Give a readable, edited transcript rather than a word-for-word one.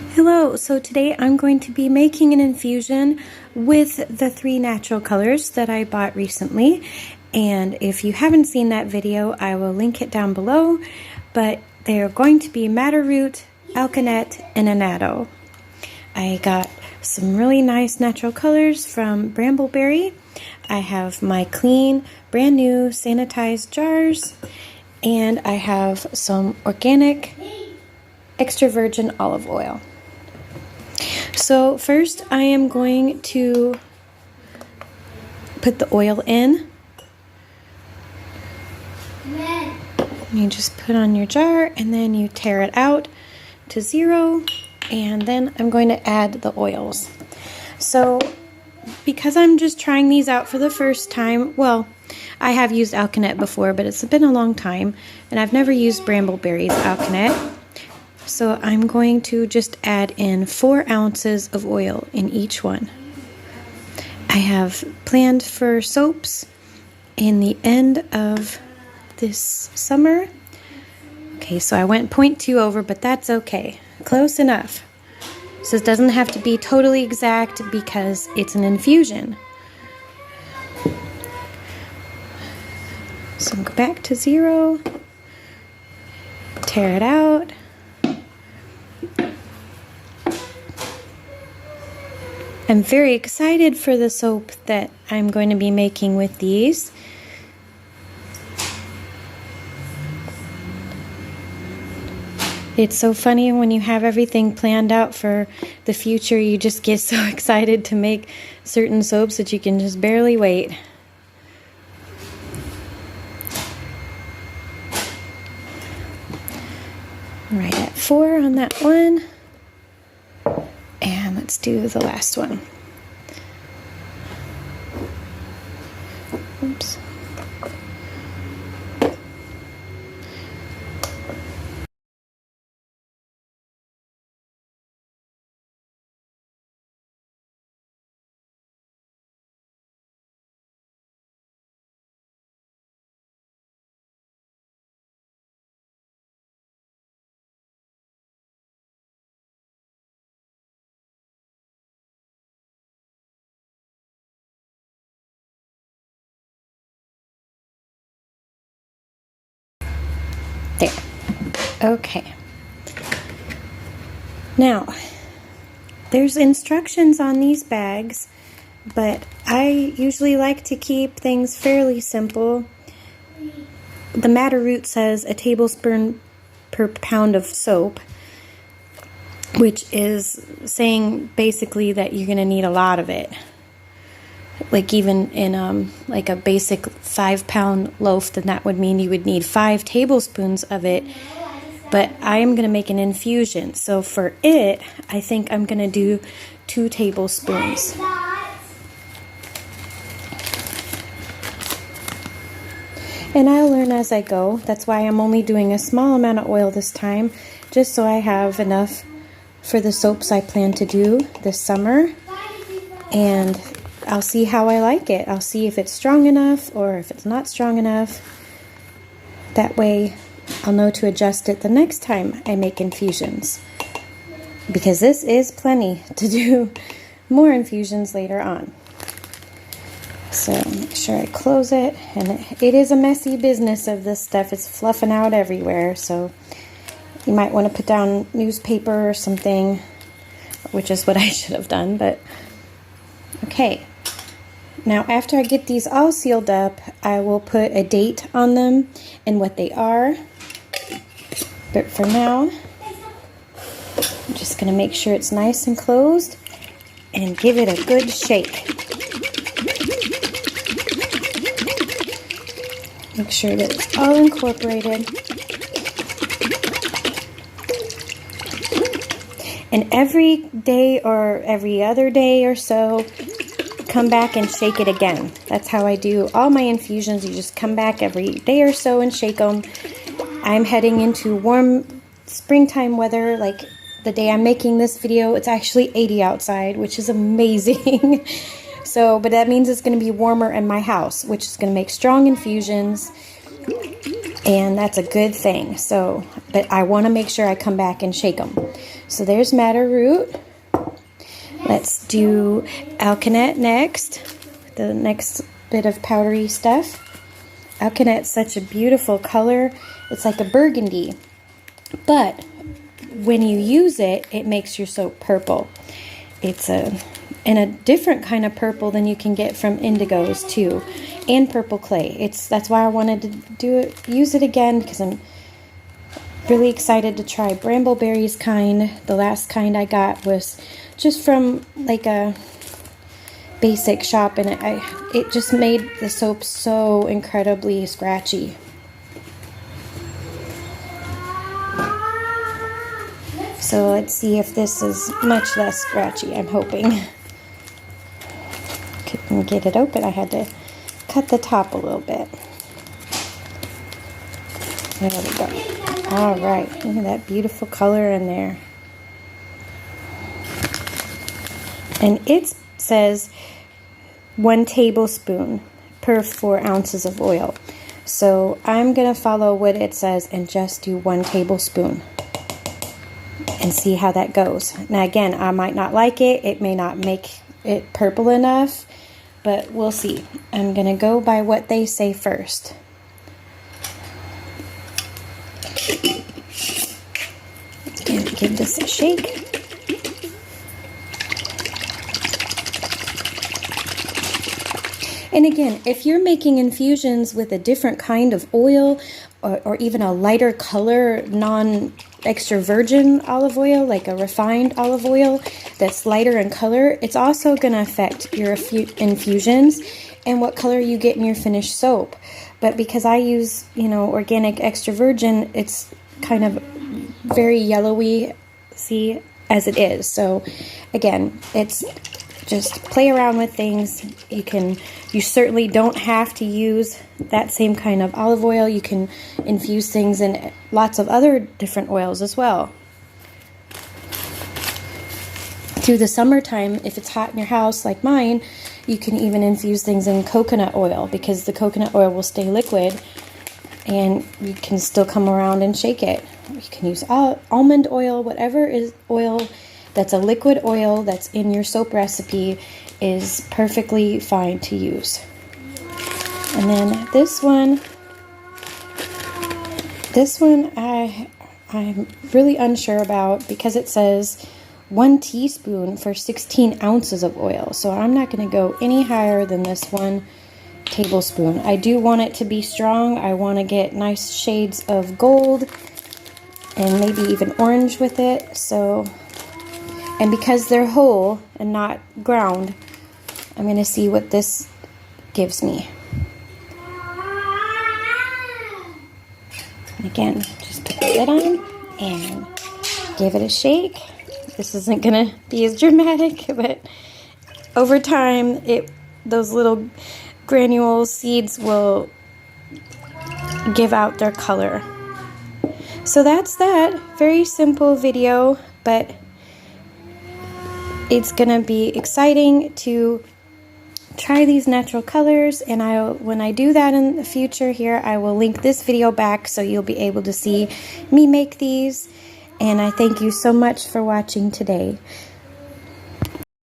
Hello, so today I'm going to be making an infusion with the 3 natural colors that I bought recently. And if you haven't seen that video, I will link it down below. But they're going to be madder root, alkanet, and annatto. I got some really nice natural colors from Brambleberry. I have my clean, brand new sanitized jars. And I have some organic extra virgin olive oil. So first I am going to put the oil in. You just put on your jar and then you tear it out to 0, and then I'm going to add the oils. So because I'm just trying these out for the first time, well, I have used alkanet before, but it's been a long time, and I've never used Brambleberry's alkanet. So I'm going to just add in 4 ounces of oil in each one. I have planned for soaps in the end of this summer. Okay, so I went 0.2 over, but that's okay. Close enough. So it doesn't have to be totally exact because it's an infusion. So go back to 0, tear it out. I'm very excited for the soap that I'm going to be making with these. It's so funny when you have everything planned out for the future, you just get so excited to make certain soaps that you can just barely wait. Right at 4 on that one. And let's do the last one. Oops. There. Okay. Now, there's instructions on these bags, but I usually like to keep things fairly simple. The madder root says a tablespoon per pound of soap, which is saying basically that you're going to need a lot of it. Like even in like a basic 5-pound loaf, then that would mean you would need 5 tablespoons of it. But I am going to make an infusion, so for it, I think I'm going to do 2 tablespoons. And I'll learn as I go. That's why I'm only doing a small amount of oil this time, just so I have enough for the soaps I plan to do this summer. And I'll see how I like it. I'll see if it's strong enough or if it's not strong enough. That way I'll know to adjust it the next time I make infusions. Because this is plenty to do more infusions later on. So make sure I close it. And it is a messy business of this stuff. It's fluffing out everywhere. So you might want to put down newspaper or something, which is what I should have done. But okay. Now after I get these all sealed up, I will put a date on them and what they are. But for now, I'm just going to make sure it's nice and closed and give it a good shake. Make sure that it's all incorporated. And every day or every other day or so, come back and shake it again. That's how I do all my infusions. You just come back every day or so and shake them. I'm heading into warm springtime weather. Like the day I'm making this video, it's actually 80 outside, which is amazing. So, but that means it's going to be warmer in my house, which is going to make strong infusions. and that's a good thing. So, but I want to make sure I come back and shake them. So there's madder root. Let's do alkanet next, the next bit of powdery stuff. Alkanet's such a beautiful color. It's like a burgundy, but when you use it, it makes your soap purple. It's a different kind of purple than you can get from indigos too, and purple clay. That's why I wanted to use it again, because I'm really excited to try Brambleberry's kind. The last kind I got was just from like a basic shop, and it just made the soap so incredibly scratchy. So let's see if this is much less scratchy, I'm hoping. Couldn't get it open. I had to cut the top a little bit. There we go. All right, look at that beautiful color in there. And it says 1 tablespoon per 4 ounces of oil. So I'm going to follow what it says and just do 1 tablespoon and see how that goes. Now again, I might not like it. It may not make it purple enough, but we'll see. I'm going to go by what they say first. And give this a shake. And again, if you're making infusions with a different kind of oil, or even a lighter color, non-extra virgin olive oil, like a refined olive oil that's lighter in color, it's also going to affect your infusions and what color you get in your finished soap. But because I use, organic extra virgin, it's kind of very yellowy, see, as it is. So again, it's just play around with things. You certainly don't have to use that same kind of olive oil. You can infuse things in lots of other different oils as well. Through the summertime, if it's hot in your house like mine, you can even infuse things in coconut oil, because the coconut oil will stay liquid and you can still come around and shake it. You can use almond oil, whatever is oil that's a liquid oil that's in your soap recipe is perfectly fine to use. And then this one I'm really unsure about, because it says 1 teaspoon for 16 ounces of oil. So I'm not going to go any higher than this 1 tablespoon. I do want it to be strong. I want to get nice shades of gold and maybe even orange with it. So, and because they're whole and not ground, I'm going to see what this gives me. And again, just put the lid on and give it a shake. This isn't going to be as dramatic, but over time, those little granule seeds will give out their color. So that's that. Very simple video, but it's going to be exciting to try these natural colors, and when I do that in the future here, I will link this video back so you'll be able to see me make these. And I thank you so much for watching today.